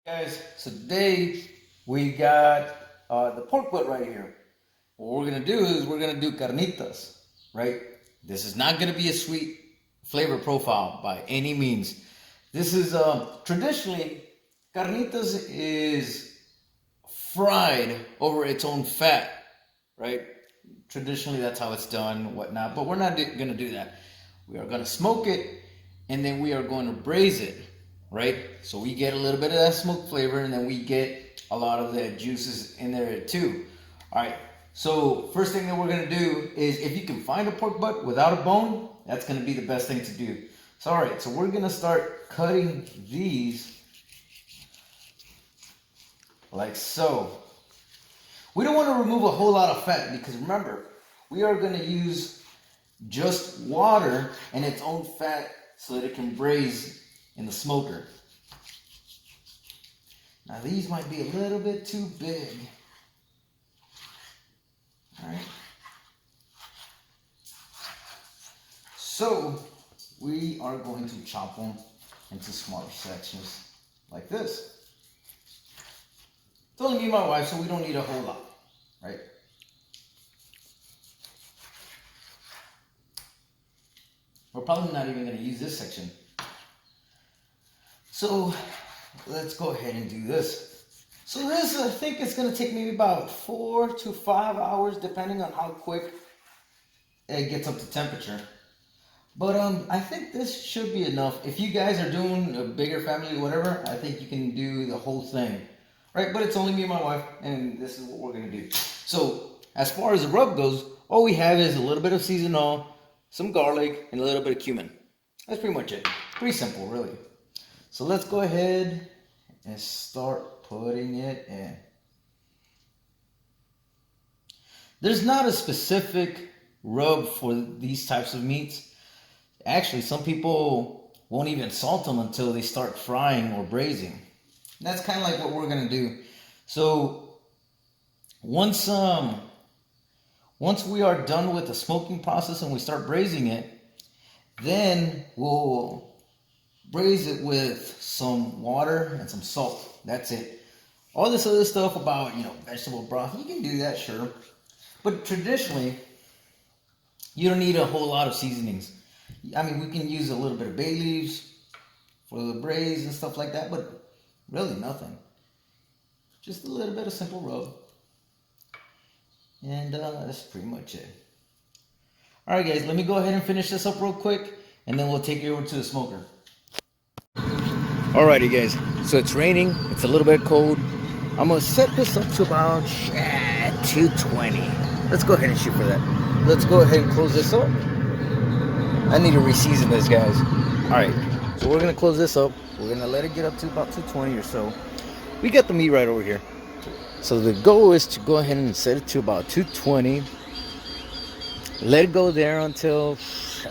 Guys, so today we got the pork butt right here. What we're gonna do is we're gonna do carnitas, right? This is not gonna be a sweet flavor profile by any means. This is traditionally carnitas is fried over its own fat, right? Traditionally, that's how it's done, whatnot. But we're not gonna do that. We are gonna smoke it, and then we are going to braise it, right? So we get a little bit of that smoke flavor, and then we get a lot of the juices in there too. All right. So first thing that we're gonna do is, if you can find a pork butt without a bone, that's gonna be the best thing to do. So all right. So we're gonna start cutting these like so. We don't want to remove a whole lot of fat because remember, we are going to use just water and its own fat so that it can braise in the smoker. Now these might be a little bit too big. All right. So we are going to chop them into smaller sections like this. It's only me and my wife, so we don't need a whole lot, right? We're probably not even going to use this section. So let's go ahead and do this. So this, I think it's going to take maybe about 4 to 5 hours, depending on how quick it gets up to temperature. But I think this should be enough. If you guys are doing a bigger family or whatever, I think you can do the whole thing. Right? But it's only me and my wife, and this is what we're going to do. So as far as the rub goes, all we have is a little bit of seasoned oil, some garlic, and a little bit of cumin. That's pretty much it. Pretty simple, really. So let's go ahead and start putting it in. There's not a specific rub for these types of meats. Actually, some people won't even salt them until they start frying or braising. And that's kind of like what we're gonna do. So once we are done with the smoking process and we start braising it, then we'll braise it with some water and some salt. That's it. All this other stuff about, vegetable broth, you can do that, sure. But traditionally, you don't need a whole lot of seasonings. I mean, we can use a little bit of bay leaves for the braise and stuff like that, but really nothing. Just a little bit of simple rub. And that's pretty much it. Alright guys, let me go ahead and finish this up real quick, and then we'll take you over to the smoker. Alrighty guys, so it's raining, it's a little bit cold. I'm going to set this up to about 220. Let's go ahead and shoot for that. Let's go ahead and close this up. I need to reseason this, guys. Alright, so we're going to close this up. We're going to let it get up to about 220 or so. We got the meat right over here. So the goal is to go ahead and set it to about 220. Let it go there until,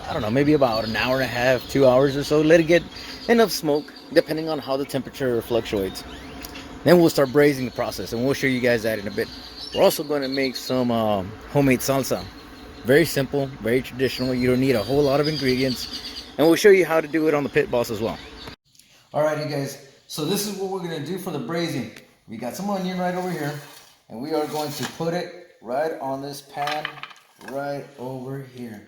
I don't know, maybe about an hour and a half, 2 hours or so. Let it get enough smoke, depending on how the temperature fluctuates. Then we'll start braising the process, and we'll show you guys that in a bit. We're also going to make some homemade salsa. Very simple, very traditional. You don't need a whole lot of ingredients. And we'll show you how to do it on the pit boss as well. Alrighty guys, so this is what we're going to do for the braising. We got some onion right over here, and we are going to put it right on this pan right over here.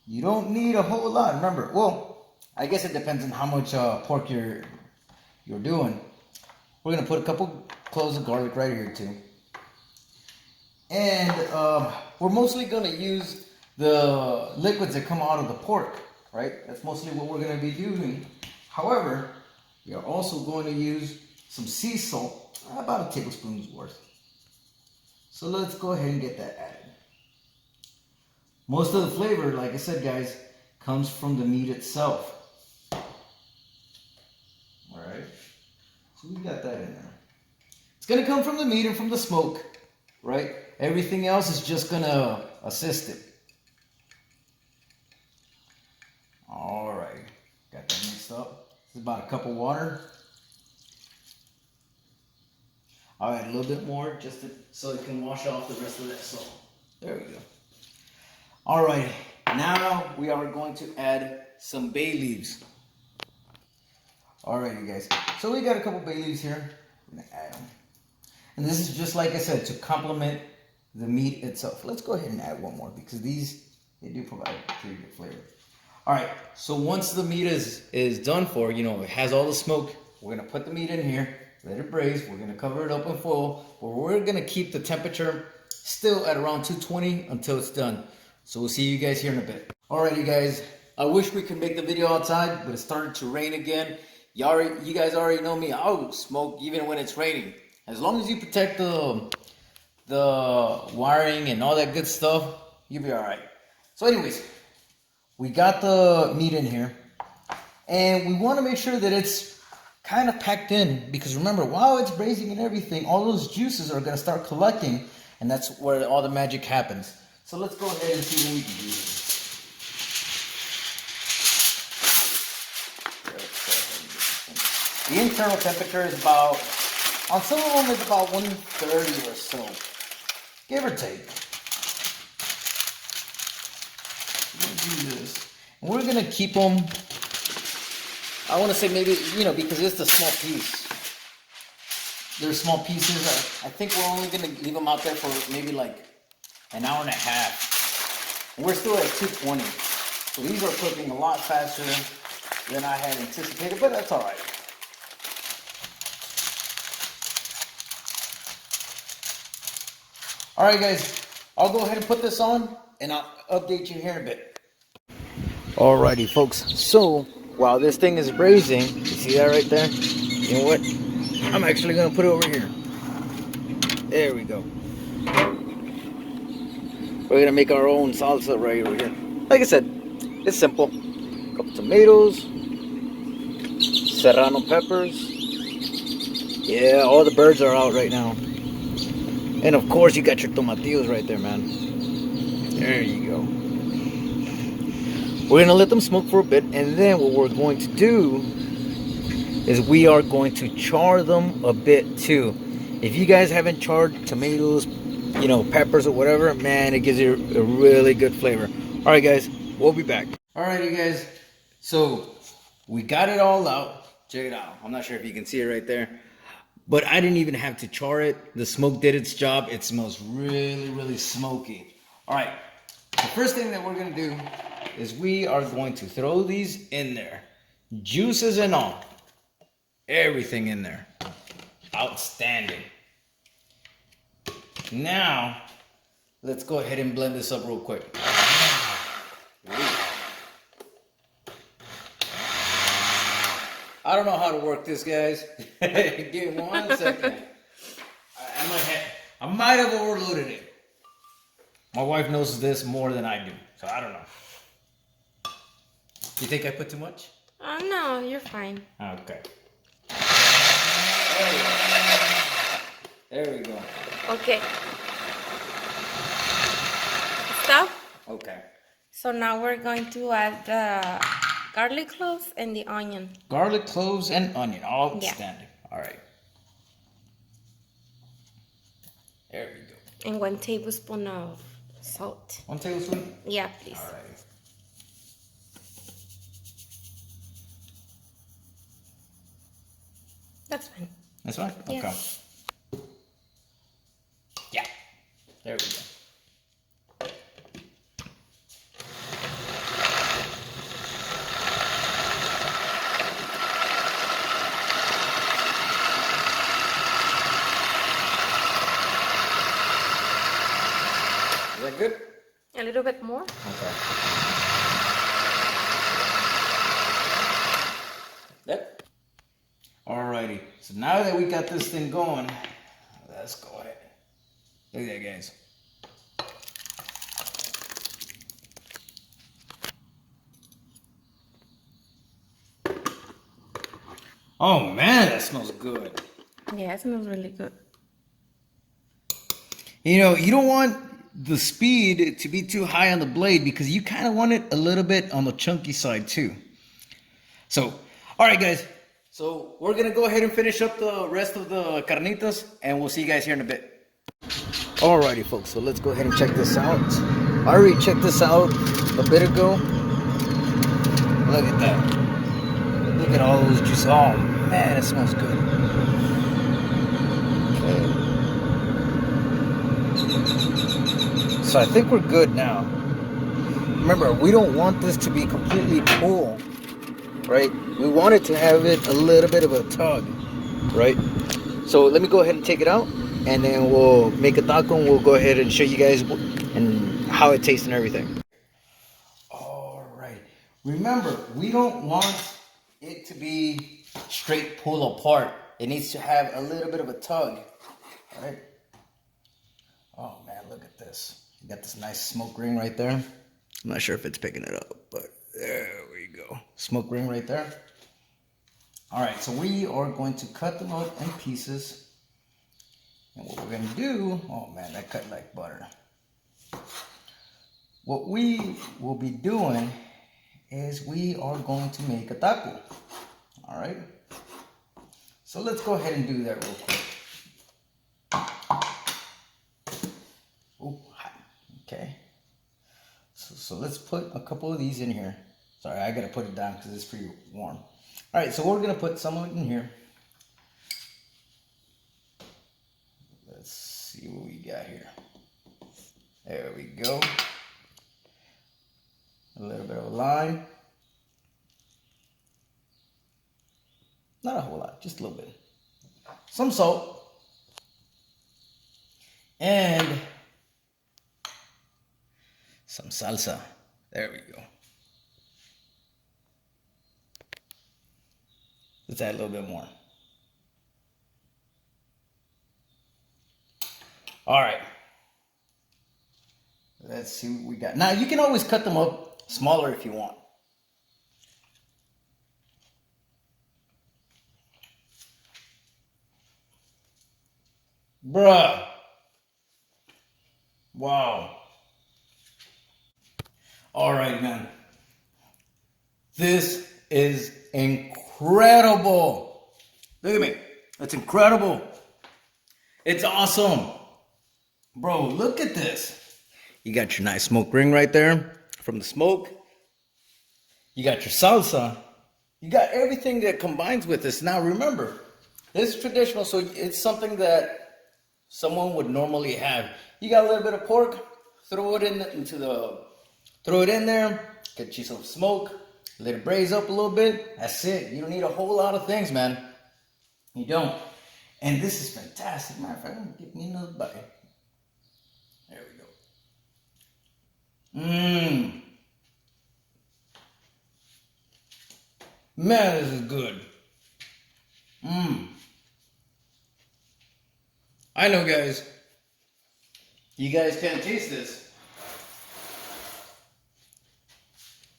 You don't need a whole lot. Remember, well, I guess it depends on how much pork you're doing. We're going to put a couple cloves of garlic right here too. And we're mostly going to use the liquids that come out of the pork, right? That's mostly what we're going to be doing. However, we are also going to use some sea salt, about a tablespoon's worth. So let's go ahead and get that added. Most of the flavor, like I said, guys, comes from the meat itself. Alright, so we got that in there. It's going to come from the meat and from the smoke, right? Everything else is just going to assist it. Alright, got that mixed up. This is about a cup of water. I'll add a little bit more just so it can wash off the rest of that salt. There we go. Alright, now we are going to add some bay leaves. Alrighty, guys. So we got a couple bay leaves here. I'm gonna add them. And this is just like I said, to complement the meat itself. Let's go ahead and add one more because these, they do provide pretty good flavor. Alright, so once the meat is done for, you know, it has all the smoke, we're gonna put the meat in here, let it braise, we're gonna cover it up in foil, but we're gonna keep the temperature still at around 220 until it's done. So we'll see you guys here in a bit. Alrighty guys, I wish we could make the video outside, but it started to rain again. You guys already know me, I'll smoke even when it's raining. As long as you protect the wiring and all that good stuff, you'll be alright. So anyways, we got the meat in here, and we want to make sure that it's kind of packed in, because remember, while it's braising and everything, all those juices are going to start collecting, and that's where all the magic happens. So let's go ahead and see what we can do. The internal temperature is about, on some of them it's about 130 or so, give or take. We're gonna do this, and we're gonna keep them, I want to say maybe, you know, because it's a small piece. They're small pieces. I think we're only gonna leave them out there for maybe like an hour and a half. And we're still at 220, so these are cooking a lot faster than I had anticipated, but that's all right. Alright guys, I'll go ahead and put this on and I'll update you here in a bit. Alrighty folks, so while this thing is braising, you see that right there? You know what? I'm actually going to put it over here. There we go. We're going to make our own salsa right over here. Like I said, it's simple. A couple tomatoes, serrano peppers. Yeah, all the birds are out right now. And of course, you got your tomatillos right there, man. There you go. We're going to let them smoke for a bit. And then what we're going to do is we are going to char them a bit too. If you guys haven't charred tomatoes, you know, peppers or whatever, man, it gives you a really good flavor. All right, guys, we'll be back. All right, you guys. So we got it all out. Check it out. I'm not sure if you can see it right there. But I didn't even have to char it. The smoke did its job. It smells really, really smoky. All right. The first thing that we're going to do is we are going to throw these in there. Juices and all. Everything in there. Outstanding. Now, let's go ahead and blend this up real quick. I don't know how to work this, guys. Give me 1 second. I might have overloaded it. My wife knows this more than I do, so I don't know. You think I put too much? No, you're fine. Okay. There we go. Okay. Stop. Okay. So now we're going to add the garlic cloves and the onion. Garlic, cloves, and onion. Outstanding. Yeah. All right. There we go. And 1 tablespoon of salt. 1 tablespoon? Yeah, please. All right. That's fine. That's fine? Yeah. Okay. Yeah. There we go. Is that good? A little bit more. Okay. Yep. Alrighty. So now that we got this thing going, let's go ahead. Look at that, guys. Oh man, that smells good. Yeah, it smells really good. You know, you don't want the speed to be too high on the blade because you kind of want it a little bit on the chunky side too. So, all right, guys. So we're going to go ahead and finish up the rest of the carnitas and we'll see you guys here in a bit. Alrighty, folks. So let's go ahead and check this out. I already checked this out a bit ago. Look at that. Look at all those juices. Oh man, it smells good. Okay. So I think we're good now. Remember, we don't want this to be completely full, right? We want it to have it a little bit of a tug, right? So let me go ahead and take it out, and then we'll make a taco, and we'll go ahead and show you guys and how it tastes and everything. All right. Remember, we don't want it to be straight pull apart. It needs to have a little bit of a tug, all right? Oh man, look at this. You got this nice smoke ring right there. I'm not sure if it's picking it up, but there we go. Smoke ring right there. All right, so we are going to cut them up in pieces. And what we're gonna do, oh man, that cut like butter. What we will be doing is we are going to make a taco. All right, so let's go ahead and do that real quick. Oh, okay. So let's put a couple of these in here. Sorry, I gotta put it down because it's pretty warm. All right, so we're gonna put some of it in here. Let's see what we got here. There we go. A little bit of a lime. Not a whole lot, just a little bit. Some salt. And some salsa. There we go. Let's add a little bit more. All right. Let's see what we got. Now, you can always cut them up smaller if you want. Bruh. Wow. All right, man. This is incredible. Look at me. That's incredible. It's awesome. Bro, look at this. You got your nice smoke ring right there from the smoke. You got your salsa. You got everything that combines with this. Now remember, this is traditional, so it's something that someone would normally have. You got a little bit of pork, throw it in there, get you some smoke, let it braise up a little bit. That's it. You don't need a whole lot of things, man. You don't. And this is fantastic. Matter of fact, I'm gonna give me another bite. There we go. Man, this is good. I know, guys. You guys can't taste this.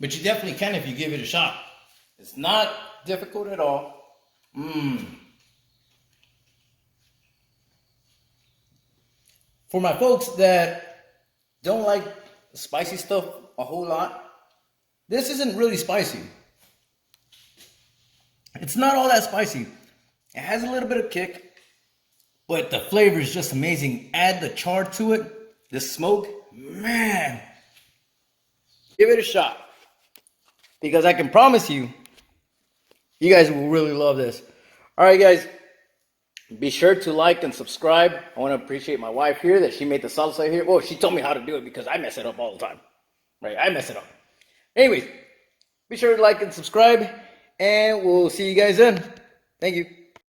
But you definitely can if you give it a shot. It's not difficult at all. For my folks that don't like spicy stuff a whole lot, this isn't really spicy. It's not all that spicy. It has a little bit of kick, but the flavor is just amazing. Add the char to it, the smoke, man. Give it a shot. Because I can promise you, you guys will really love this. All right, guys. Be sure to like and subscribe. I want to appreciate my wife here that she made the salsa here. Well, she told me how to do it because I mess it up all the time. Right? I mess it up. Anyways, be sure to like and subscribe, and we'll see you guys then. Thank you.